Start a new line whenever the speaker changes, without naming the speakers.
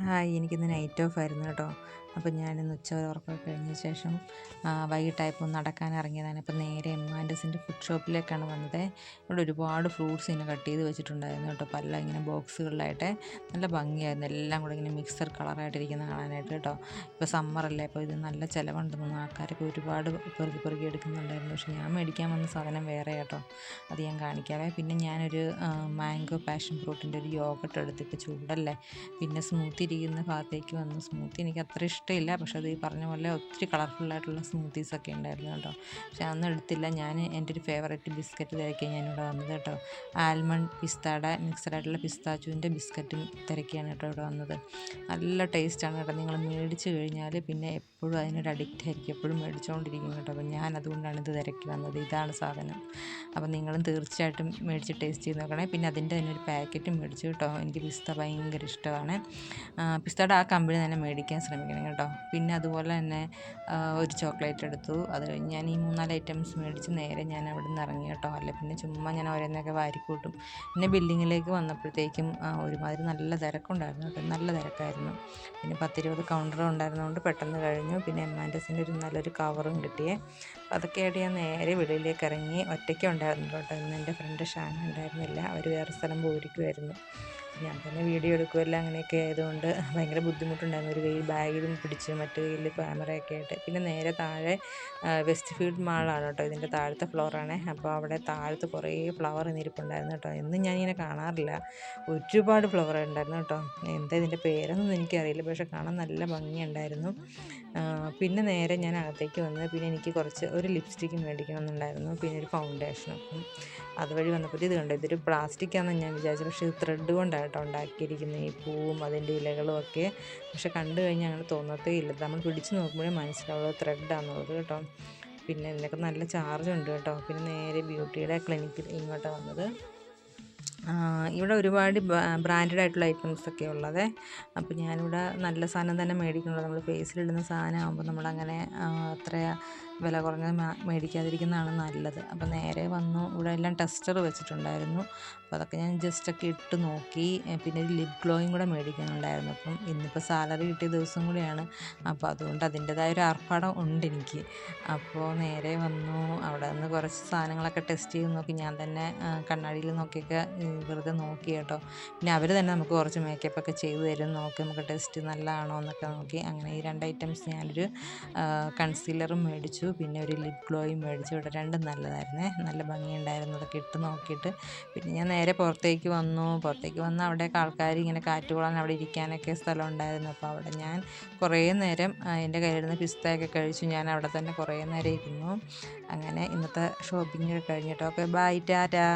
Hi, എനിക്കിന്ന് knight of ആയിരുന്നു കേട്ടോ. അപ്പോൾ ഞാനിന്ന് ഉറക്കമൊക്കെ കഴിഞ്ഞ ശേഷം വൈകിട്ടായപ്പോൾ നടക്കാൻ ഇറങ്ങിയതാണ്. അപ്പോൾ നേരെ എമ്മാൻഡസിൻ്റെ ഫുഡ് ഷോപ്പിലേക്കാണ് വന്നത്. ഇവിടെ ഒരുപാട് ഫ്രൂട്ട്സ് ഇങ്ങനെ കട്ട് ചെയ്ത് വെച്ചിട്ടുണ്ടായിരുന്നു കേട്ടോ. പല ഇങ്ങനെ ബോക്സുകളിലായിട്ട് നല്ല ഭംഗിയായിരുന്നു. എല്ലാം കൂടെ ഇങ്ങനെ മിക്സർ കളറായിട്ടിരിക്കുന്ന കാണാനായിട്ട് കേട്ടോ. ഇപ്പോൾ സമ്മറല്ലേ, അപ്പോൾ ഇത് നല്ല ചിലവുണ്ടെന്ന് ആൾക്കാരൊക്കെ ഒരുപാട് പെറുക്കി എടുക്കുന്നുണ്ടായിരുന്നു. പക്ഷേ ഞാൻ മേടിക്കാൻ വന്ന സാധനം വേറെ കേട്ടോ. അത് ഞാൻ കാണിക്കാവേ. പിന്നെ ഞാനൊരു മാംഗോ പാഷൻ ഫ്രൂട്ടിൻ്റെ ഒരു യോഗട്ട് എടുത്തിട്ട് ചൂടല്ലേ, പിന്നെ സ്മൂത്തി ഇരിക്കുന്ന ഭാഗത്തേക്ക് വന്നു. സ്മൂത്തി എനിക്ക് അത്ര ഇഷ്ടമില്ല, പക്ഷെ അത് ഈ പറഞ്ഞ പോലെ ഒത്തിരി കളർഫുള്ളായിട്ടുള്ള സ്മൂത്തീസൊക്കെ ഉണ്ടായിരുന്നു കേട്ടോ. പക്ഷെ അതൊന്നും എടുത്തില്ല. ഞാൻ എൻ്റെ ഒരു ഫേവറേറ്റ് ബിസ്ക്കറ്റ് തിരക്കിയാണ് ഞാനിവിടെ വന്നത് കേട്ടോ. ആൽമണ്ട് പിസ്താടെ മിക്സഡായിട്ടുള്ള പിസ്താച്ചുവിൻ്റെ ബിസ്ക്കറ്റും തിരക്കിയാണ് കേട്ടോ ഇവിടെ വന്നത്. നല്ല ടേസ്റ്റാണ് കേട്ടോ. നിങ്ങൾ മേടിച്ച് കഴിഞ്ഞാൽ പിന്നെ എപ്പോഴും അതിനൊരു അഡിക്റ്റ് ആയിരിക്കും, എപ്പോഴും മേടിച്ചുകൊണ്ടിരിക്കും കേട്ടോ. അപ്പോൾ ഞാൻ അതുകൊണ്ടാണ് ഇത് തിരക്കി വന്നത്. ഇതാണ് സാധനം. അപ്പോൾ നിങ്ങളും തീർച്ചയായിട്ടും മേടിച്ച് ടേസ്റ്റ് ചെയ്ത് നോക്കണേ. പിന്നെ അതിൻ്റെ തന്നെ ഒരു പാക്കറ്റും മേടിച്ചു കേട്ടോ. എനിക്ക് പിസ്ത ഭയങ്കര ഇഷ്ടമാണ്. പിസ്തയുടെ ആ കമ്പനി തന്നെ മേടിക്കാൻ ശ്രമിക്കണം കേട്ടോ. പിന്നെ അതുപോലെ തന്നെ ഒരു ചോക്ലേറ്റ് എടുത്തു. അത് കഴിഞ്ഞ് ഞാൻ ഈ 3-4 ഐറ്റംസ് മേടിച്ച് നേരെ ഞാൻ അവിടെ നിന്ന് ഇറങ്ങി കേട്ടോ. അല്ല പിന്നെ ചുമ്മാ ഞാൻ ഓരോന്നൊക്കെ വാരിക്കൂട്ടും. പിന്നെ ബിൽഡിങ്ങിലേക്ക് വന്നപ്പോഴത്തേക്കും ഒരുമാതിരി നല്ല തിരക്കുണ്ടായിരുന്നു കേട്ടോ. നല്ല തിരക്കായിരുന്നു. പിന്നെ 10-20 കൗണ്ടറും ഉണ്ടായിരുന്നതുകൊണ്ട് പെട്ടെന്ന് കഴിഞ്ഞു. പിന്നെ എമ്മാൻഡസിൻ്റെ ഒരു നല്ലൊരു കവറും കിട്ടിയേ. അപ്പോൾ അതൊക്കെ ആയിട്ട് ഞാൻ നേരെ വെളിയിലേക്ക് ഇറങ്ങി. ഒറ്റയ്ക്ക് ഉണ്ടായിരുന്നു കേട്ടോ. ഇന്ന് എൻ്റെ ഫ്രണ്ട് ഷാന ഉണ്ടായിരുന്നില്ല, അവർ വേറെ സ്ഥലം പോയിരിക്കുമായിരുന്നു. ഞാൻ തന്നെ വീഡിയോ എടുക്കുമല്ലോ. അങ്ങനെയൊക്കെ ആയതുകൊണ്ട് ഭയങ്കര ബുദ്ധിമുട്ടുണ്ടായിരുന്നു. ഒരു കയ്യിൽ ബാഗിലും പിടിച്ച് മറ്റു കയ്യിൽ ക്യാമറയൊക്കെ ആയിട്ട്. പിന്നെ നേരെ താഴെ വെസ്റ്റ് ഫീൽഡ് മാളാണ് കേട്ടോ. ഇതിൻ്റെ താഴത്തെ ഫ്ലോറാണ്. അപ്പോൾ അവിടെ താഴത്ത് കുറേ ഫ്ലവർ ഇരിപ്പുണ്ടായിരുന്നു കേട്ടോ. എന്നും ഞാനിങ്ങനെ കാണാറില്ല. ഒരുപാട് ഫ്ലവർ ഉണ്ടായിരുന്നു കേട്ടോ. എന്താ ഇതിൻ്റെ പേരൊന്നും എനിക്കറിയില്ല, പക്ഷെ കാണാൻ നല്ല ഭംഗിയുണ്ടായിരുന്നു. പിന്നെ നേരെ ഞാൻ അകത്തേക്ക് വന്ന് പിന്നെ എനിക്ക് ഒരു ലിപ്സ്റ്റിക്ക് മേടിക്കണമെന്നുണ്ടായിരുന്നു, പിന്നെ ഒരു ഫൗണ്ടേഷനും. അതുവഴി വന്നപ്പോൾ ഇത് കണ്ടോ, ഇതൊരു പ്ലാസ്റ്റിക്കാണെന്ന് ഞാൻ വിചാരിച്ചു, പക്ഷേ ഇത് ത്രെഡ് കൊണ്ടാണ് കേട്ടോ ഉണ്ടാക്കിയിരിക്കുന്നത്. ഈ പൂവും അതിൻ്റെ ഇലകളും ഒക്കെ. പക്ഷെ കണ്ടു കഴിഞ്ഞാൽ അങ്ങനെ തോന്നത്തേ ഇല്ല. നമ്മൾ പിടിച്ച് നോക്കുമ്പോഴേ മനസ്സിലാവുള്ളൂ ത്രെഡാണെന്നുള്ളത് കേട്ടോ. പിന്നെ ഇതിനൊക്കെ നല്ല ചാർജ് ഉണ്ട് കേട്ടോ. പിന്നെ നേരെ ബ്യൂട്ടിയുടെ ക്ലിനിക്കിൽ ഇങ്ങോട്ടാണ് വന്നത്. ഇവിടെ ഒരുപാട് ബ്രാൻഡഡ് ആയിട്ടുള്ള ഐറ്റംസൊക്കെ ഉള്ളത്. അപ്പോൾ ഞാനിവിടെ നല്ല സാധനം തന്നെ മേടിക്കുന്നുള്ളൂ. നമ്മൾ ഫേസിലിടുന്ന സാധനമാകുമ്പോൾ നമ്മളങ്ങനെ അത്ര വില കുറഞ്ഞ മേടിക്കാതിരിക്കുന്നതാണ് നല്ലത്. അപ്പോൾ നേരെ വന്നു. ഇവിടെ എല്ലാം ടെസ്റ്റർ വെച്ചിട്ടുണ്ടായിരുന്നു. അപ്പോൾ അതൊക്കെ ഞാൻ ജസ്റ്റൊക്കെ ഇട്ട് നോക്കി. പിന്നെ ഒരു ലിപ് ഗ്ലോയും കൂടെ മേടിക്കാനുണ്ടായിരുന്നു. അപ്പം ഇന്നിപ്പോൾ സാലറി കിട്ടിയ ദിവസം കൂടിയാണ്. അപ്പോൾ അതുകൊണ്ട് അതിൻ്റേതായ ഒരു ആർഭാടം ഉണ്ട് എനിക്ക്. അപ്പോൾ നേരെ വന്നു. അവിടെ നിന്ന് കുറച്ച് സാധനങ്ങളൊക്കെ ടെസ്റ്റ് ചെയ്ത് നോക്കി. ഞാൻ തന്നെ കണ്ണാടിയിൽ നോക്കിയൊക്കെ വെറുതെ നോക്കി കേട്ടോ. പിന്നെ അവർ തന്നെ നമുക്ക് കുറച്ച് മേക്കപ്പൊക്കെ ചെയ്ത് തരും. നമുക്ക് ടെസ്റ്റ് നല്ലതാണോ എന്നൊക്കെ നോക്കി. അങ്ങനെ ഈ 2 ഐറ്റംസ് ഞാനൊരു കൺസീലറും മേടിച്ചു, പിന്നെ ഒരു ലിപ് ഗ്ലോയും മേടിച്ചു. ഇവിടെ രണ്ടും നല്ലതായിരുന്നേ, നല്ല ഭംഗിയുണ്ടായിരുന്നു. അതൊക്കെ ഇട്ട് നോക്കിയിട്ട് പിന്നെ ഞാൻ നേരെ പുറത്തേക്ക് വന്നു. അവിടെയൊക്കെ ആൾക്കാർ ഇങ്ങനെ കാറ്റ് കൊള്ളാൻ അവിടെ ഇരിക്കാനൊക്കെ സ്ഥലം ഉണ്ടായിരുന്നു. അപ്പോൾ അവിടെ ഞാൻ കുറേ നേരം എൻ്റെ കയ്യിലിരുന്ന് പിസ്തയൊക്കെ കഴിച്ചു. ഞാൻ അവിടെ തന്നെ കുറേ നേരം ഇരുന്നു. അങ്ങനെ ഇന്നത്തെ ഷോപ്പിംഗ് കഴിഞ്ഞിട്ടോ. Okay, bye, Tata.